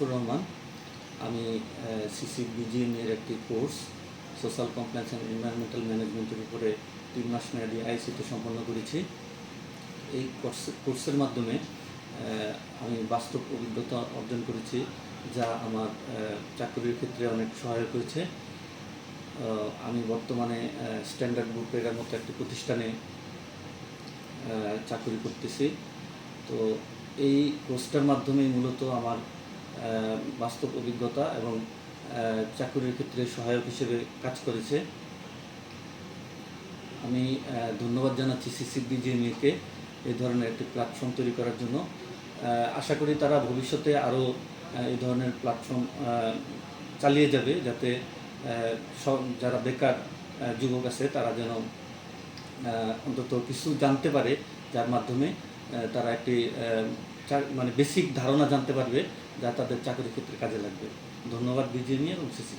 লুৎফর রহমান। আমি সিসিবিজিএম-এর একটি course social compliance and environmental ম্যানেজমেন্টের উপরে 3 মাস মেয়াদী আইসিটি সম্পন্ন করেছি। এই কোর্সের মাধ্যমে আমি বাস্তব অভিজ্ঞতা অর্জন করেছি, যা আমার চাকরির ক্ষেত্রে অনেক সহায়ক হয়েছে। আমি বর্তমানে স্ট্যান্ডার্ড গ্রুপের মতো একটি প্রতিষ্ঠানে চাকরি করতেছি। তো এই কোর্সটার মাধ্যমেই মূলত আমার বাস্তব অভিজ্ঞতা এবং চাকরির ক্ষেত্রে সহায়ক হিসেবে কাজ করেছে। আমি ধন্যবাদ জানাচ্ছি সিসিবিজিএমকে এই ধরনের একটি প্ল্যাটফর্ম তৈরি করার জন্য। আশা করি তারা ভবিষ্যতে আরও এই ধরনের প্ল্যাটফর্ম চালিয়ে যাবে, যাতে যারা বেকার যুবক আছে তারা যেন অন্তত কিছু জানতে পারে, যার মাধ্যমে তারা একটি বেসিক ধারণা জানতে পারবে, যা তাদের চাকরির ক্ষেত্রে কাজে লাগবে। ধন্যবাদ বিজিএমই এবং সিসি।